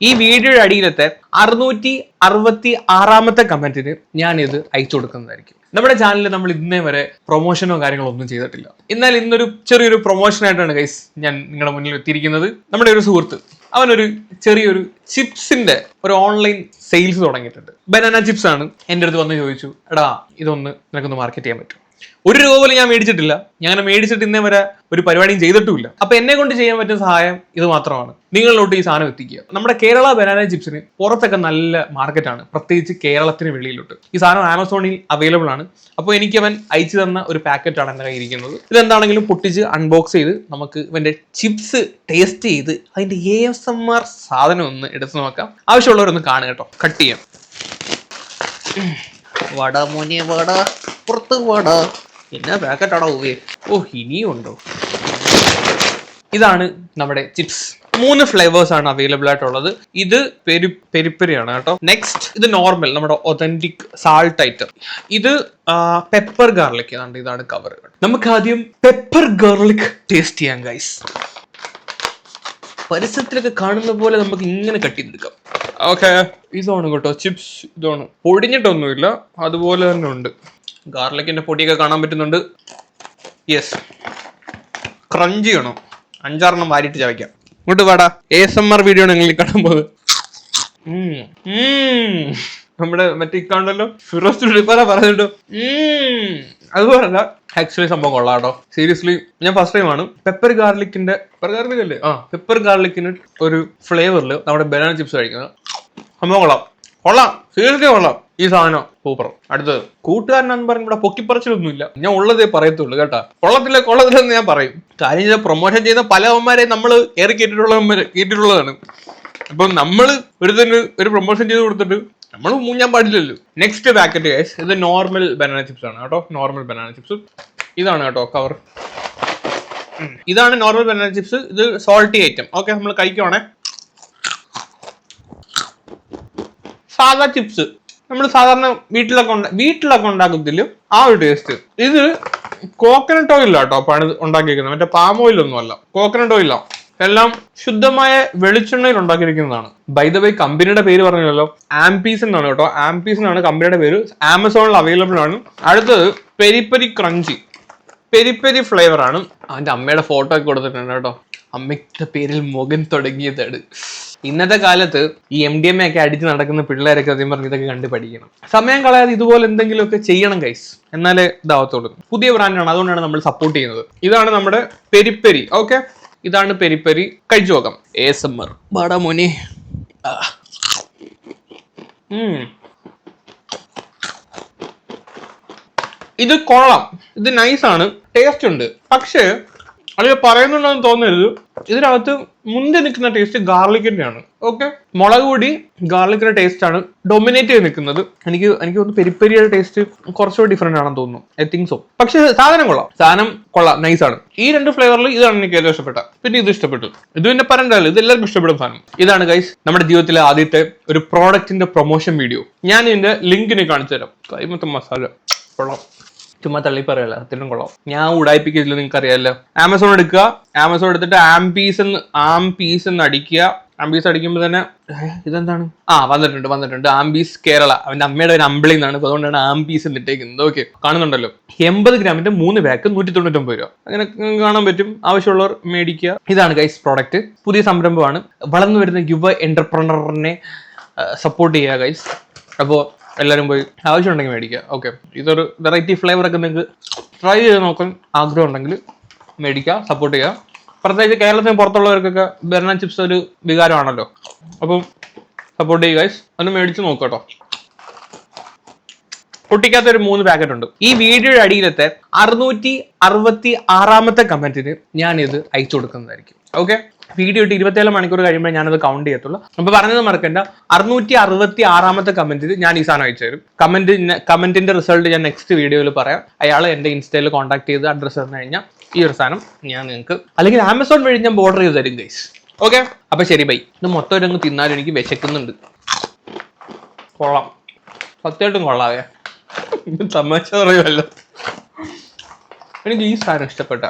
ഈ വീഡിയോയുടെ അടിയിലത്തെ 666ാമത്തെ കമന്റിന് ഞാൻ ഇത് അയച്ചു കൊടുക്കുന്നതായിരിക്കും. നമ്മുടെ ചാനലിൽ നമ്മൾ ഇന്നേ വരെ പ്രൊമോഷനോ കാര്യങ്ങളോ ഒന്നും ചെയ്തിട്ടില്ല. എന്നാൽ ഇന്നൊരു ചെറിയൊരു പ്രൊമോഷനായിട്ടാണ് ഗൈസ് ഞാൻ നിങ്ങളുടെ മുന്നിൽ എത്തിയിരിക്കുന്നത്. നമ്മുടെ ഒരു സുഹൃത്ത് അവനൊരു ചെറിയൊരു ചിപ്സിന്റെ ഒരു ഓൺലൈൻ സെയിൽസ് തുടങ്ങിയിട്ടുണ്ട്. ബനാന ചിപ്സ് ആണ്. എൻ്റെ അടുത്ത് വന്ന് ചോദിച്ചു, എടാ ഇതൊന്ന് നിനക്കൊന്ന് മാർക്കറ്റ് ചെയ്യാൻ പറ്റും? 1 രൂപ പോലും ഞാൻ മേടിച്ചിട്ടില്ല. ഞാൻ മേടിച്ചിട്ട് ഇന്നേ വരെ ഒരു പരിപാടിയും ചെയ്തിട്ടുമില്ല. അപ്പൊ എന്നെ കൊണ്ട് ചെയ്യാൻ പറ്റുന്ന സഹായം ഇത് മാത്രമാണ്, നിങ്ങളിലോട്ട് ഈ സാധനം എത്തിക്കുക. നമ്മുടെ കേരള ബനാന ചിപ്സിന് പുറത്തൊക്കെ നല്ല മാർക്കറ്റാണ്, പ്രത്യേകിച്ച് കേരളത്തിന് വെളിയിലോട്ട്. ഈ സാധനം ആമസോണിൽ അവൈലബിൾ ആണ്. അപ്പോൾ എനിക്ക് അവൻ അയച്ചു തന്ന ഒരു പാക്കറ്റാണ് എൻ്റെ കയ്യിൽ ഇരിക്കുന്നത്. ഇതെന്താണെങ്കിലും പൊട്ടിച്ച് അൺബോക്സ് ചെയ്ത് നമുക്ക് ഇവന്റെ ചിപ്സ് ടേസ്റ്റ് ചെയ്ത് അതിന്റെ ASMR സാധനം ഒന്ന് എടുത്ത് നോക്കാം. ആവശ്യമുള്ളവരൊന്ന് കാണുക കേട്ടോ. കട്ട് ചെയ്യാം. വട മോനെ വട, പുറത്ത് വട. എന്നാ പാക്കറ്റാണോ പോവേ? ഓ ഇനിയും ഉണ്ടോ? ഇതാണ് നമ്മുടെ ചിപ്സ്. 3 ഫ്ലേവേഴ്സ് ആണ് അവൈലബിൾ ആയിട്ടുള്ളത്. ഇത് പെരിപ്പെരിയാണ് കേട്ടോ. നെക്സ്റ്റ് ഇത് നോർമൽ നമ്മുടെ ഒതന്റിക് സാൾട്ട് ഐറ്റം. ഇത് പെപ്പർ ഗാർലിക്. ഇതാണ് കവർ. നമുക്ക് ആദ്യം പെപ്പർ ഗാർലിക് ടേസ്റ്റ് ചെയ്യാം ഗൈസ്. പരസ്യത്തിലൊക്കെ കാണുന്ന പോലെ നമുക്ക് ഇങ്ങനെ കട്ട് ചെയ്തെടുക്കാം. ഓക്കെ, ഇതാണ് കേട്ടോ ചിപ്സ്. ഇതാണ്, പൊടിഞ്ഞിട്ടൊന്നുമില്ല, അതുപോലെ തന്നെ ഉണ്ട്. ഗാർലിക്കിന്റെ പൊടിയൊക്കെ കാണാൻ പറ്റുന്നുണ്ട്. യെസ്, ക്രഞ്ചി ആണോ? 5-6 വാരിയിട്ട് ചവയ്ക്കാം. ഇങ്ങോട്ട് വേടാ, ASMR വീഡിയോ ആണ് നിങ്ങൾ കാണാൻ പോകുന്നത്. നമ്മുടെ മറ്റേ ഇക്കാണ്ടല്ലോ ഫിറോസ് പറഞ്ഞിട്ടോ. അതുപോലല്ല, ആക്ച്വലി സംഭവം കൊള്ളാം കേട്ടോ. സീരിയസ്ലി ഞാൻ ഫസ്റ്റ് ടൈം ആണ് പെപ്പർ ഗാർലിക്കിന്റെ പെപ്പർ ഗാർലിക്കിന് ഒരു ഫ്ലേവറിൽ നമ്മുടെ ബനാന ചിപ്സ് കഴിക്കുന്നത്. സംഭവം കൊള്ളാം, സീരിയസ്ലി കൊള്ളാം. ഈ സാധനം സൂപ്പർ. അടുത്തത് കൂട്ടുകാരനാന്ന് പറഞ്ഞ് ഇവിടെ പൊക്കിപ്പറച്ചിലൊന്നുമില്ല, ഞാൻ ഉള്ളതേ പറയത്തുള്ളൂ കേട്ടാ. കൊള്ളത്തില്ലെന്ന് ഞാൻ പറയും. കാര്യം ചെയ്ത പ്രൊമോഷൻ ചെയ്യുന്ന പല അവന്മാരെ നമ്മൾ ഏറി കേട്ടിട്ടുള്ളതാണ്. അപ്പൊ നമ്മള് ഒരു പ്രൊമോഷൻ ചെയ്ത് കൊടുത്തിട്ട് നമ്മൾ മൂഞ്ഞാൻ പാടില്ലല്ലോ. നെക്സ്റ്റ് പാക്കറ്റ് ഗൈസ്, ഇത് നോർമൽ ബനാന ചിപ്സ് ആണ് കേട്ടോ. നോർമൽ ബനാന ചിപ്സ് ഇതാണ് കേട്ടോ കവർ. ഇതാണ് നോർമൽ ബനാന ചിപ്സ്. ഇത് സോൾട്ടി ഐറ്റം. ഓക്കെ, നമ്മൾ കഴിക്കുവാണേ. സാധാ ചിപ്സ് നമ്മൾ സാധാരണ വീട്ടിലൊക്കെ ഉണ്ടാക്കത്തില്ല ആ ഒരു ടേസ്റ്റ്. ഇത് കോക്കനട്ട് ഓയിലാണ് കേട്ടോ പണി ഉണ്ടാക്കിയിരിക്കുന്നത്, മറ്റേ പാം ഓയിലൊന്നും അല്ല, കോക്കനട്ട് ഓയിലാണ്. എല്ലാം ശുദ്ധമായ വെളിച്ചെണ്ണയിൽ ഉണ്ടാക്കിയിരിക്കുന്നതാണ്. ബൈ ദ വേ കമ്പനിയുടെ പേര് പറഞ്ഞല്ലോ, ആംപീസ് എന്നാണ് കേട്ടോ. ആംപീസ് എന്നാണ് കമ്പനിയുടെ പേര്. ആമസോണിൽ അവൈലബിൾ ആണ്. അടുത്തത് പെരിപ്പെരി ക്രഞ്ചി, പെരിപ്പെരി ഫ്ലേവർ ആണ്. അവന്റെ അമ്മയുടെ ഫോട്ടോ ഒക്കെ കൊടുത്തിട്ടുണ്ട് കേട്ടോ. അമ്മയുടെ പേരിൽ മുഖം തുടങ്ങിയതാണ്. ഇന്നത്തെ കാലത്ത് ഈ MDMA ഒക്കെ അടിച്ച് നടക്കുന്ന പിള്ളേരൊക്കെ അതേ പറഞ്ഞ് ഇതൊക്കെ കണ്ട് പഠിക്കണം. സമയം കളയാതെ ഇതുപോലെ എന്തെങ്കിലുമൊക്കെ ചെയ്യണം ഗൈസ്, എന്നാലേ ഇതാവത്തുള്ളൂ. പുതിയ ബ്രാൻഡാണ്, അതുകൊണ്ടാണ് നമ്മൾ സപ്പോർട്ട് ചെയ്യുന്നത്. ഇതാണ് നമ്മുടെ പെരിപ്പെരി. ഓക്കെ, ഇതാണ് പെരിപ്പെരി. കഴിച്ചു നോക്കാം. ASMR ബാടാ മോനെ. ഇത് കൊള്ളാം, ഇത് നൈസാണ്, ടേസ്റ്റ് ഉണ്ട്. പക്ഷേ അത് പറയുന്നുണ്ടെന്ന് തോന്നരുത്, ഇതിനകത്ത് മുന്തി നിൽക്കുന്ന ടേസ്റ്റ് ഗാർലിക്കിന്റെ ആണ്. ഓക്കെ, മുളക് പൊടി ഗാർലിക്കിന്റെ ടേസ്റ്റ് ആണ് ഡൊമിനേറ്റ് ചെയ്ത് നിൽക്കുന്നത്. എനിക്ക് തോന്നുന്നു പെരിപ്പെരിയുടെ ടേസ്റ്റ് കുറച്ചുകൂടി ഡിഫറെന്റ് ആണെന്ന് തോന്നുന്നു. I think so. പക്ഷെ സാധനം കൊള്ളാം, നൈസാണ്. ഈ 2 ഫ്ലേവറിൽ ഇതാണ് എനിക്ക് ഏറ്റവും ഇഷ്ടപ്പെട്ട. പിന്നെ ഇത് ഇഷ്ടപ്പെട്ടു. ഇത് പിന്നെ പറയണ്ടല്ലോ, ഇത് എല്ലാവർക്കും ഇഷ്ടപ്പെടും സാധനം. ഇതാണ് ഗൈസ് നമ്മുടെ ജീവിതത്തിലെ ആദ്യത്തെ ഒരു പ്രോഡക്റ്റിന്റെ പ്രൊമോഷൻ വീഡിയോ. ഞാൻ ഇതിന്റെ ലിങ്കിനെ കാണിച്ചു തരാം. കൈമത്തെ മസാല കൊള്ളാം, ചുമ്മാ തള്ളി പറയല്ല, അത്രയും കൊള്ളാം. ഞാൻ ഉടായിപ്പിക്കില്ല, നിങ്ങൾക്ക് അറിയാമല്ലോ. ആമസോൺ എടുക്കുക, ആമസോൺ എടുത്തിട്ട് ആംപീസ് എന്ന് അടിക്കുക. ആംബീസ് അടിക്കുമ്പോൾ തന്നെ ഇതെന്താണ് വന്നിട്ടുണ്ട് ആംബീസ് കേരള. അവന്റെ അമ്മയുടെ ഒരു അമ്പിളി എന്നാണ്, അതുകൊണ്ടാണ് ആംബീസ് എന്നിട്ടേക്കുന്നത്. ഓക്കെ, കാണുന്നുണ്ടല്ലോ. 80 ഗ്രാമിന്റെ 3 പാക്ക് 199 രൂപ. അങ്ങനെ കാണാൻ പറ്റും. ആവശ്യമുള്ളവർ മേടിക്കുക. ഇതാണ് ഗൈസ് പ്രോഡക്റ്റ്. പുതിയ സംരംഭമാണ്. വളർന്നു വരുന്ന യുവ എന്റർപ്രണറിനെ സപ്പോർട്ട് ചെയ്യുക ഗൈസ്. അപ്പോൾ എല്ലാവരും പോയി ആവശ്യമുണ്ടെങ്കിൽ മേടിക്കുക. ഓക്കെ, ഇതൊരു വെറൈറ്റി ഫ്ലേവർ ഒക്കെ നിങ്ങൾക്ക് ട്രൈ ചെയ്ത് നോക്കാൻ ആഗ്രഹം ഉണ്ടെങ്കിൽ മേടിക്കുക, സപ്പോർട്ട് ചെയ്യുക. പ്രത്യേകിച്ച് കേരളത്തിന് പുറത്തുള്ളവർക്കൊക്കെ ബനാന ചിപ്സ് ഒരു വികാരമാണല്ലോ. അപ്പം സപ്പോർട്ട് ചെയ്യുക ഗൈസ്. ഒന്ന് മേടിച്ച് നോക്കുക കേട്ടോ. പൊട്ടിക്കാത്ത ഒരു 3 പാക്കറ്റ് ഉണ്ട്. ഈ വീഡിയോയുടെ അടിയിലത്തെ 666ാമത്തെ കമന്റിന് ഞാൻ ഇത് അയച്ചു കൊടുക്കുന്നതായിരിക്കും. ഓക്കെ, വീഡിയോ ഇട്ട് 27 മണിക്കൂർ കഴിയുമ്പോൾ ഞാനത് കൗണ്ട് ചെയ്യത്തുള്ളൂ. അപ്പൊ പറഞ്ഞത് മറക്കണ്ട, 666ാമത്തെ കമന്റിൽ ഞാൻ ഈ സാധനം അയച്ചു തരും. കമന്റിന്റെ റിസൾട്ട് ഞാൻ നെക്സ്റ്റ് വീഡിയോയിൽ പറയാം. അയാൾ എന്റെ ഇൻസ്റ്റയിൽ കോൺടാക്ട് ചെയ്ത് അഡ്രസ്സ് തന്നു കഴിഞ്ഞാൽ ഈ ഒരു സാധനം ഞാൻ നിങ്ങൾക്ക്, അല്ലെങ്കിൽ ആമസോൺ വഴി ഞാൻ ഓർഡർ ചെയ്ത് തരും ഗൈസ്. ഓക്കെ, അപ്പൊ ശരി ബൈ. ഇത് മൊത്തം ഒരു തിന്നാലും എനിക്ക് വിശക്കുന്നുണ്ട്. കൊള്ളാം, സത്യമായിട്ടും കൊള്ളാവേ. തമാശ പറയുമല്ലോ. എനിക്ക് ഈ സാധനം ഇഷ്ടപ്പെട്ട